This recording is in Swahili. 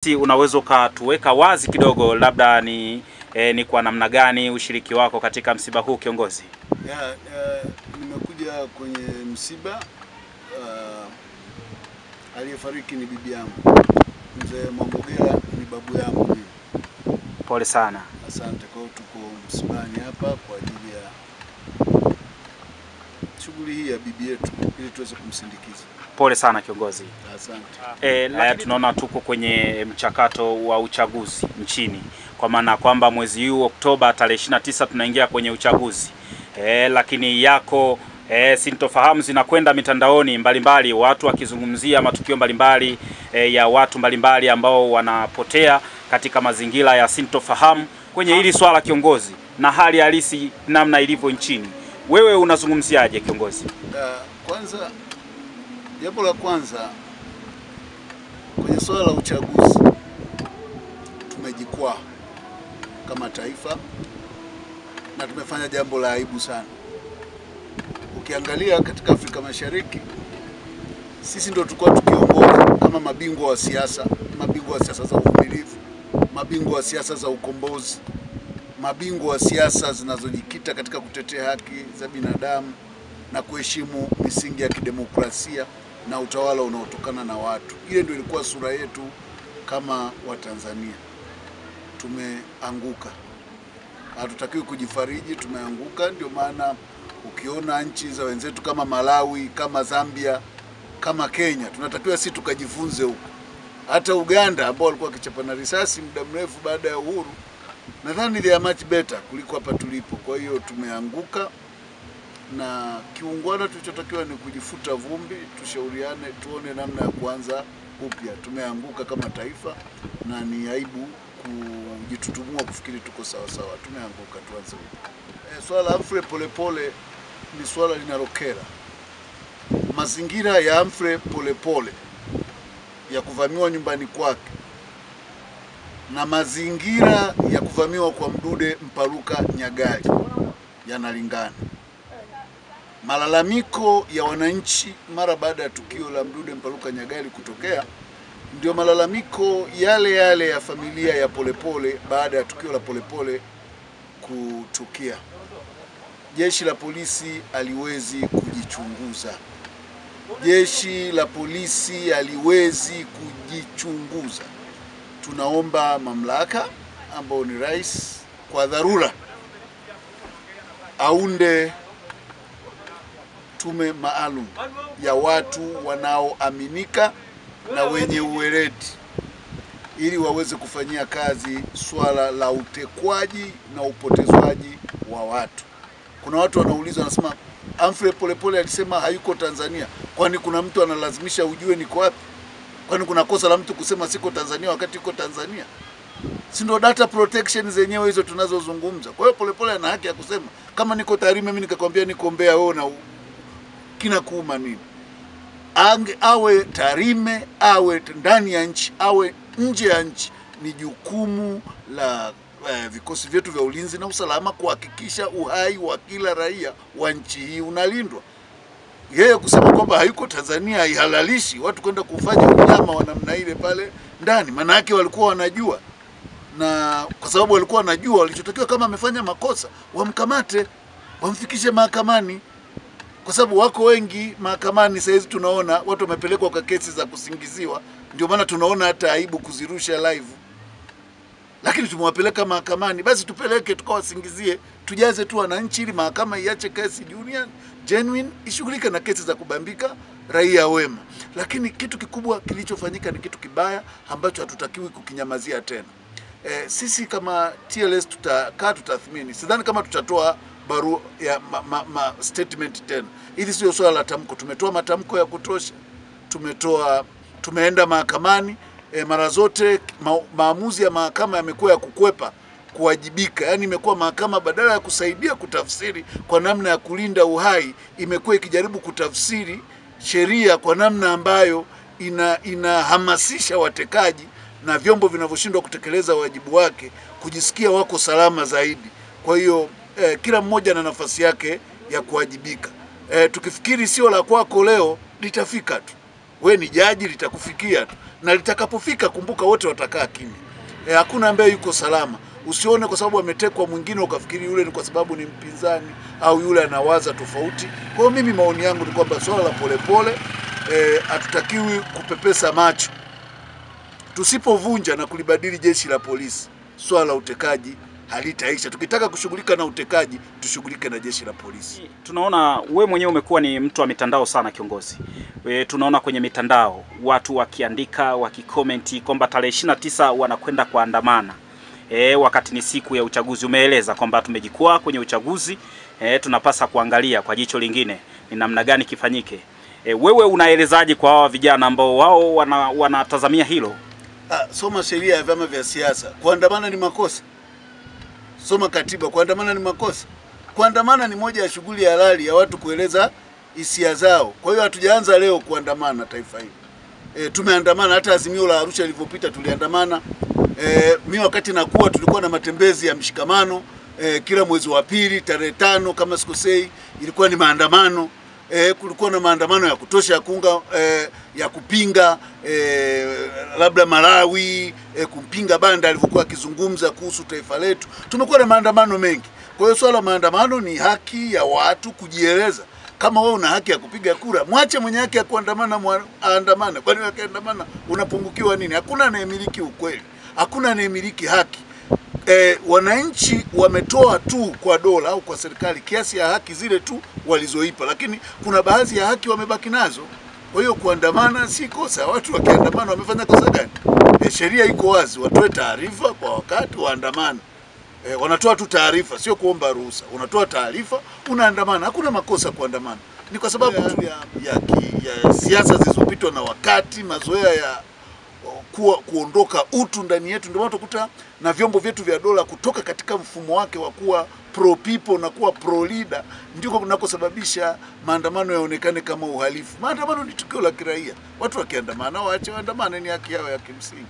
Unaweza ukatuweka wazi kidogo labda ni kwa namna gani ushiriki wako katika msiba huu kiongozi? Nimekuja kwenye msiba, aliyefariki ni bibi yangu. Mzee Mwambogela ni babu yangu. Pole sana. Asante. Kwa hiyo tuko msibani hapa kwa ajili ya shughuli hii ya bibi yetu ili tuweze kumsindikiza. Pole sana kiongozi. Asante. Tunaona tuko kwenye mchakato wa uchaguzi nchini, kwa maana kwamba mwezi huu Oktoba tarehe 29 tunaingia kwenye uchaguzi. Lakini yako sintofahamu zinakwenda mitandaoni mbalimbali, watu wakizungumzia matukio mbalimbali ya watu mbalimbali ambao wanapotea katika mazingira ya sintofahamu kwenye hili swala kiongozi, na hali halisi namna ilivyo nchini. Wewe unazungumziaje kiongozi? Kwanza, jambo la kwanza kwenye swala la uchaguzi, tumejikwaa kama taifa na tumefanya jambo la aibu sana. Ukiangalia katika Afrika Mashariki, sisi ndio tulikuwa tukiongoza kama mabingwa wa siasa, mabingwa wa siasa za uvumilivu, mabingwa wa siasa za ukombozi, mabingwa wa siasa zinazojikita katika kutetea haki za binadamu na kuheshimu misingi ya kidemokrasia na utawala unaotokana na watu. Ile ndio ilikuwa sura yetu kama Watanzania. Tumeanguka. Hatutakiwi kujifariji, tumeanguka. Ndio maana ukiona nchi za wenzetu kama Malawi, kama Zambia, kama Kenya, tunatakiwa sisi tukajifunze huko. Hata Uganda ambao walikuwa kichapana risasi muda mrefu baada ya uhuru, nadhani they are much better kuliko hapa tulipo. Kwa hiyo tumeanguka, na kiungwana tulichotakiwa ni kujifuta vumbi, tushauriane, tuone namna ya kuanza upya. Tumeanguka kama taifa na ni aibu kujitutumua kufikiri tuko sawa sawa. Tumeanguka, tuanze upya. Swala la Humphrey Polepole ni swala linalokera. Mazingira ya Humphrey Polepole ya kuvamiwa nyumbani kwake na mazingira ya kuvamiwa kwa Mdude Mpaluka Nyagali yanalingana. Malalamiko ya wananchi mara baada ya tukio la Mdude Mpaluka Nyagali kutokea ndio malalamiko yale yale ya familia ya Polepole baada ya tukio la Polepole kutukia. Jeshi la polisi haliwezi kujichunguza. Jeshi la polisi haliwezi kujichunguza. Tunaomba mamlaka ambao ni rais kwa dharura aunde tume maalum ya watu wanaoaminika na wenye uweledi ili waweze kufanyia kazi swala la utekwaji na upotezwaji wa watu. Kuna watu wanauliza, wanasema Humphrey Polepole alisema hayuko Tanzania. Kwani kuna mtu analazimisha ujue niko wapi? Kwani kuna kosa la mtu kusema siko Tanzania wakati yuko Tanzania? Si ndio data protection zenyewe hizo tunazozungumza. Kwa hiyo Polepole ana haki ya kusema kama niko Tarime mimi nikakwambia niko Mbeya, wewe na kina kuuma nini? Awe Tarime, awe ndani ya nchi, awe nje ya nchi, ni jukumu la vikosi vyetu vya ulinzi na usalama kuhakikisha uhai wa kila raia wa nchi hii unalindwa. Yeye kusema kwamba hayuko Tanzania haihalalishi watu kwenda kufanya unyama wa namna ile pale ndani. Maana yake walikuwa wanajua, na kwa sababu walikuwa wanajua, walichotakiwa kama amefanya makosa wamkamate, wamfikishe mahakamani. Kwa sababu wako wengi mahakamani sasa hizi, tunaona watu wamepelekwa kwa kesi za kusingiziwa. Ndio maana tunaona hata aibu kuzirusha live. Lakini tumewapeleka mahakamani, basi tupeleke tukawasingizie, tujaze tu wananchi ili mahakama iache kesi genuine, ishughulike na kesi za kubambika raia wema. Lakini kitu kikubwa kilichofanyika ni kitu kibaya ambacho hatutakiwi kukinyamazia tena. Sisi kama TLS tutakaa tutathmini. Sidhani kama tutatoa barua ya statement tena. Hili sio swala la tamko. Tumetoa matamko ya kutosha. Tumeenda mahakamani. Mara zote maamuzi ya mahakama yamekuwa ya kukwepa kuwajibika. Yaani imekuwa mahakama badala ya kusaidia kutafsiri kwa namna ya kulinda uhai, imekuwa ikijaribu kutafsiri sheria kwa namna ambayo inahamasisha watekaji na vyombo vinavyoshindwa kutekeleza wajibu wake kujisikia wako salama zaidi. Kwa hiyo kila mmoja na nafasi yake ya kuwajibika. Tukifikiri sio la kwako leo litafika tu. We ni jaji, litakufikia tu. na litakapofika, kumbuka, wote watakaa kimya. Hakuna ambaye yuko salama. Usione kwa sababu ametekwa mwingine ukafikiri yule ni kwa sababu ni mpinzani au yule anawaza tofauti. Kwa hiyo mimi maoni yangu ni kwamba swala la Polepole hatutakiwi kupepesa macho. Tusipovunja na kulibadili jeshi la polisi, swala la utekaji halitaisha. Tukitaka kushughulika na utekaji, tushughulike na jeshi la polisi. Tunaona we mwenyewe umekuwa ni mtu wa mitandao sana, kiongozi. Tunaona kwenye mitandao watu wakiandika, wakikomenti kwamba tarehe 29 wanakwenda kuandamana. Wakati ni siku ya uchaguzi. Umeeleza kwamba tumejikwaa kwenye uchaguzi, tunapasa kuangalia kwa jicho lingine ni namna gani kifanyike. Wewe unaelezaje kwa hawa vijana ambao wao wanatazamia hilo? Soma sheria ya vyama vya siasa. Kuandamana ni makosa. Soma katiba. Kuandamana ni makosa. Kuandamana ni moja ya shughuli ya halali ya watu kueleza hisia zao. Kwa hiyo hatujaanza leo kuandamana taifa hili. Tumeandamana, hata Azimio la Arusha lilipopita tuliandamana. Mimi wakati nakuwa tulikuwa na matembezi ya mshikamano kila mwezi wa pili tarehe 5 kama sikosei, ilikuwa ni maandamano. Kulikuwa na maandamano ya kutosha ya kuunga ya kupinga labda Malawi, kumpinga Banda alivyokuwa akizungumza kuhusu taifa letu. Tumekuwa na maandamano mengi. Kwa hiyo swala maandamano ni haki ya watu kujieleza. Kama wewe una haki ya kupiga kura, mwache mwenye haki ya kuandamana aandamane. Kwani wakiandamana unapungukiwa nini? Hakuna anayemiliki ukweli. Hakuna anayemiliki haki. Wananchi wametoa tu kwa dola au kwa serikali kiasi ya haki zile tu walizoipa, lakini kuna baadhi ya haki wamebaki nazo. Kwa hiyo kuandamana si kosa. Watu wakiandamana wamefanya kosa gani? Sheria iko wazi, watoe taarifa kwa wakati, waandamane. Wanatoa tu taarifa, sio kuomba ruhusa. Unatoa taarifa, unaandamana. Hakuna makosa kuandamana. Ni kwa sababu tu ya siasa zilizopitwa na wakati, mazoea ya kuondoka utu ndani yetu. Ndio maana tukuta na vyombo vyetu vya dola kutoka katika mfumo wake wa kuwa pro people na kuwa pro leader, ndiko kunakosababisha maandamano yaonekane kama uhalifu. Maandamano ni tukio la kiraia. Watu wakiandamana waache waandamane, ni haki yao ya kimsingi.